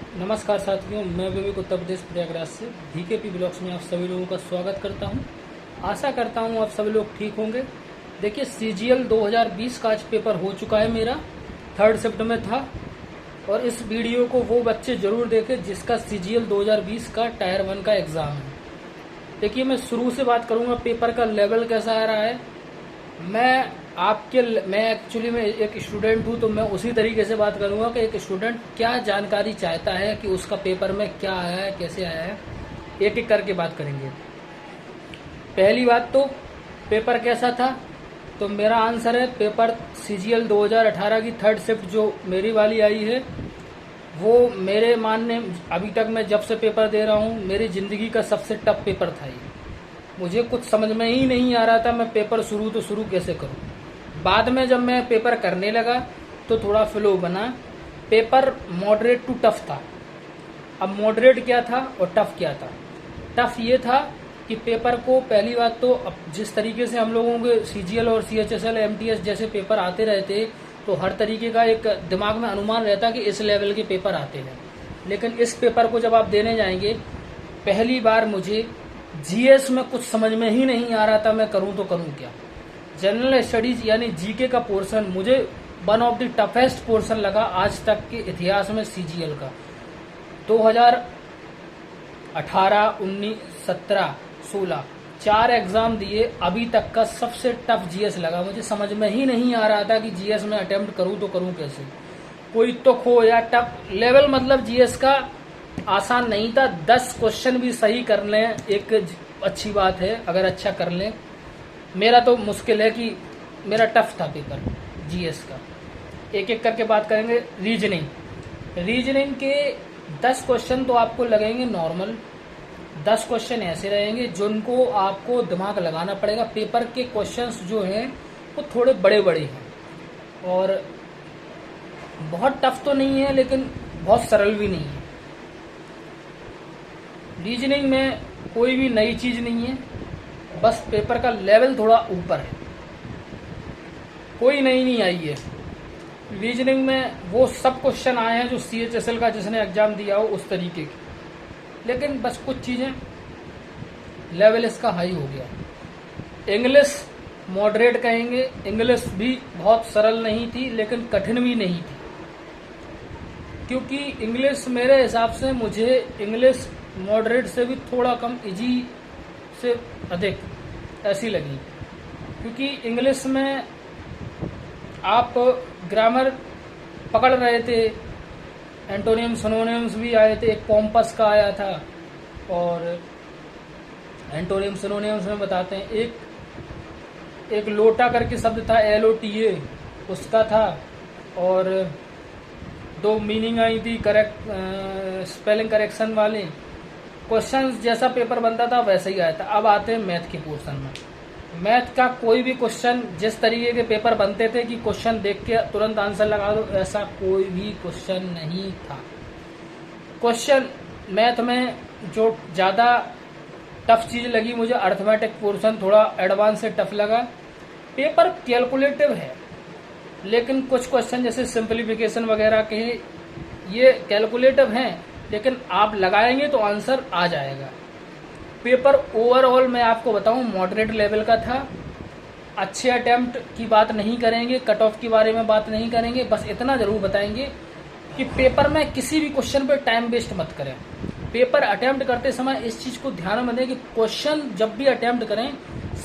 नमस्कार साथियों, मैं विवेक उत्तर प्रदेश प्रयागराज से VKP ब्लॉग्स में आप सभी लोगों का स्वागत करता हूं। आशा करता हूं आप सभी लोग ठीक होंगे। देखिए, CGL 2020 का आज पेपर हो चुका है। मेरा 3rd शिफ्ट में था और इस वीडियो को वो बच्चे जरूर देखें जिसका CGL 2020 का टायर 1 का एग्ज़ाम है। देखिए, मैं शुरू से बात करूंगा पेपर का लेवल कैसा आ रहा है। मैं एक्चुअली में एक स्टूडेंट हूं, तो मैं उसी तरीके से बात करूंगा कि एक स्टूडेंट क्या जानकारी चाहता है कि उसका पेपर में क्या आया है, कैसे आया है। एक एक करके बात करेंगे। पहली बात तो पेपर कैसा था, तो मेरा आंसर है पेपर CGL 2018 की 3rd शिफ्ट जो मेरी वाली आई है, वो मेरे मानने अभी तक मैं जब से पेपर दे रहा हूँ मेरी ज़िंदगी का सबसे टफ पेपर था ये। मुझे कुछ समझ में ही नहीं आ रहा था मैं पेपर शुरू कैसे करूं। बाद में जब मैं पेपर करने लगा तो थोड़ा फ्लो बना। पेपर मॉडरेट टू टफ था। अब मॉडरेट क्या था और टफ क्या था। टफ ये था कि पेपर को पहली बात तो अब जिस तरीके से हम लोगों के CGL और CHSL MTS जैसे पेपर आते रहते, तो हर तरीके का एक दिमाग में अनुमान रहता कि इस लेवल के पेपर आते हैं। लेकिन इस पेपर को जब आप देने जाएंगे, पहली बार मुझे GS में कुछ समझ में ही नहीं आ रहा था मैं करूं तो करूं क्या। जनरल स्टडीज यानी GK का पोर्शन मुझे one of the toughest portion लगा आज तक के इतिहास में CGL का। 2018, 19, 17, 16 4 एग्जाम दिए, अभी तक का सबसे टफ GS लगा मुझे। समझ में ही नहीं आ रहा था कि GS में अटेम्प्ट करूं तो करूं कैसे। कोई तो खो या टफ लेवल, मतलब GS का आसान नहीं था। 10 क्वेश्चन भी सही कर लें एक अच्छी बात है, अगर अच्छा कर लें। मेरा तो मुश्किल है कि मेरा टफ था पेपर GS का। एक एक करके बात करेंगे। रीजनिंग के 10 क्वेश्चन तो आपको लगेंगे नॉर्मल। 10 क्वेश्चन ऐसे रहेंगे जिनको आपको दिमाग लगाना पड़ेगा। पेपर के क्वेश्चंस जो हैं वो थोड़े बड़े बड़े हैं और बहुत टफ तो नहीं है लेकिन बहुत सरल भी नहीं है। रीजनिंग में कोई भी नई चीज नहीं है, बस पेपर का लेवल थोड़ा ऊपर है। कोई नई नहीं आई है रीजनिंग में। वो सब क्वेश्चन आए हैं जो CHSL का जिसने एग्जाम दिया हो उस तरीके के, लेकिन बस कुछ चीजें लेवल इसका हाई हो गया। इंग्लिश मॉडरेट कहेंगे। इंग्लिश भी बहुत सरल नहीं थी लेकिन कठिन भी नहीं थी, क्योंकि इंग्लिश मेरे हिसाब से मुझे इंग्लिश मॉडरेट से भी थोड़ा कम, इजी से अधिक ऐसी लगी। क्योंकि इंग्लिश में आप ग्रामर पकड़ रहे थे, एंटोनियम सिनोनिम्स भी आए थे। एक पॉम्पस का आया था और एंटोनियम सिनोनिम्स में बताते हैं। एक लोटा करके शब्द था, LOTA, उसका था। और 2 मीनिंग आई थी स्पेलिंग करेक्शन वाले। क्वेश्चंस जैसा पेपर बनता था वैसे ही आया था। अब आते हैं मैथ के पोर्शन में। मैथ का कोई भी क्वेश्चन, जिस तरीके के पेपर बनते थे कि क्वेश्चन देख के तुरंत आंसर लगा दो, ऐसा कोई भी क्वेश्चन नहीं था। क्वेश्चन मैथ में जो ज़्यादा टफ चीज़ लगी मुझे, अर्थमेटिक पोर्शन थोड़ा एडवांस से टफ लगा। पेपर कैलकुलेटिव है लेकिन कुछ क्वेश्चन जैसे सिंप्लीफिकेशन वगैरह के ये कैलकुलेटिव हैं, लेकिन आप लगाएंगे तो आंसर आ जाएगा। पेपर ओवरऑल मैं आपको बताऊं मॉडरेट लेवल का था। अच्छे अटेम्प्ट की बात नहीं करेंगे, कट ऑफ के बारे में बात नहीं करेंगे, बस इतना जरूर बताएंगे कि पेपर में किसी भी क्वेश्चन पे टाइम वेस्ट मत करें। पेपर अटेम्प्ट करते समय इस चीज को ध्यान में दें कि क्वेश्चन जब भी अटेम्प्ट करें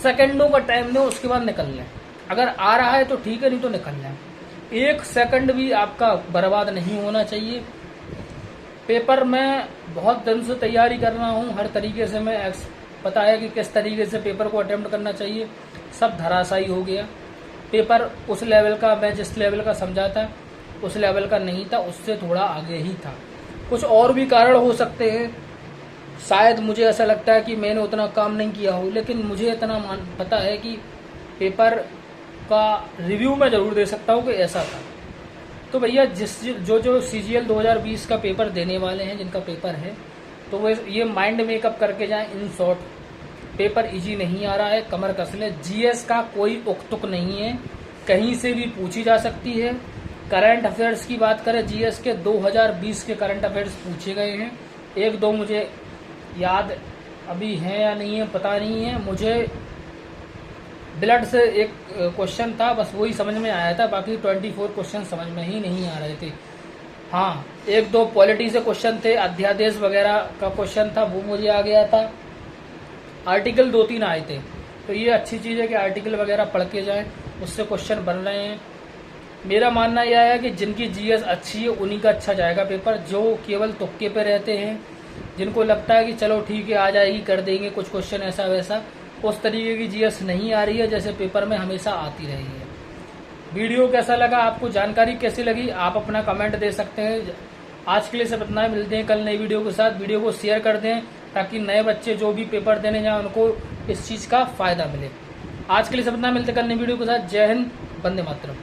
सेकंडों का टाइम दें, उसके बाद निकल लें। अगर आ रहा है तो ठीक है, नहीं तो निकल लें। 1 सेकंड भी आपका बर्बाद नहीं होना चाहिए। पेपर में बहुत दिन से तैयारी कर रहा हूँ, हर तरीके से मैं पता है कि किस तरीके से पेपर को अटेम्प्ट करना चाहिए। सब धराशायी हो गया। पेपर उस लेवल का, मैं जिस लेवल का समझा था उस लेवल का नहीं था, उससे थोड़ा आगे ही था। कुछ और भी कारण हो सकते हैं, शायद मुझे ऐसा लगता है कि मैंने उतना काम नहीं किया हो, लेकिन मुझे इतना पता है कि पेपर का रिव्यू मैं जरूर दे सकता हूँ कि ऐसा था। तो भैया जो CGL 2020 का पेपर देने वाले हैं, जिनका पेपर है, तो वो ये माइंड मेकअप करके जाएं। इन शॉर्ट, पेपर इजी नहीं आ रहा है, कमर कस लें। GS का कोई उकतुक नहीं है, कहीं से भी पूछी जा सकती है। करंट अफेयर्स की बात करें, जीएस के 2020 के करंट अफेयर्स पूछे गए हैं। एक दो मुझे याद अभी हैं या नहीं है पता नहीं है। मुझे ब्लड से एक क्वेश्चन था, बस वही समझ में आया था, बाकी 24 क्वेश्चन समझ में ही नहीं आ रहे थे। हाँ, एक दो पॉलिटी से क्वेश्चन थे, अध्यादेश वगैरह का क्वेश्चन था, वो मुझे आ गया था। आर्टिकल 2-3 आए थे, तो ये अच्छी चीज़ है कि आर्टिकल वगैरह पढ़ के जाएं, उससे क्वेश्चन बन रहे हैं। मेरा मानना यह है कि जिनकी जीएस अच्छी है उन्हीं का अच्छा जाएगा पेपर। जो केवल तुक्के पे रहते हैं, जिनको लगता है कि चलो ठीक है आ जाएगी, कर देंगे कुछ क्वेश्चन ऐसा वैसा, उस तरीके की जीएस नहीं आ रही है जैसे पेपर में हमेशा आती रही है। वीडियो कैसा लगा, आपको जानकारी कैसी लगी, आप अपना कमेंट दे सकते हैं। आज के लिए सब इतना है, मिलते हैं कल नई वीडियो के साथ। वीडियो को शेयर कर दें ताकि नए बच्चे जो भी पेपर देने जाएं उनको इस चीज़ का फायदा मिले। आज के लिए सब इतना, मिलते हैं कल नई वीडियो के साथ। जय हिंद, वंदे मातरम।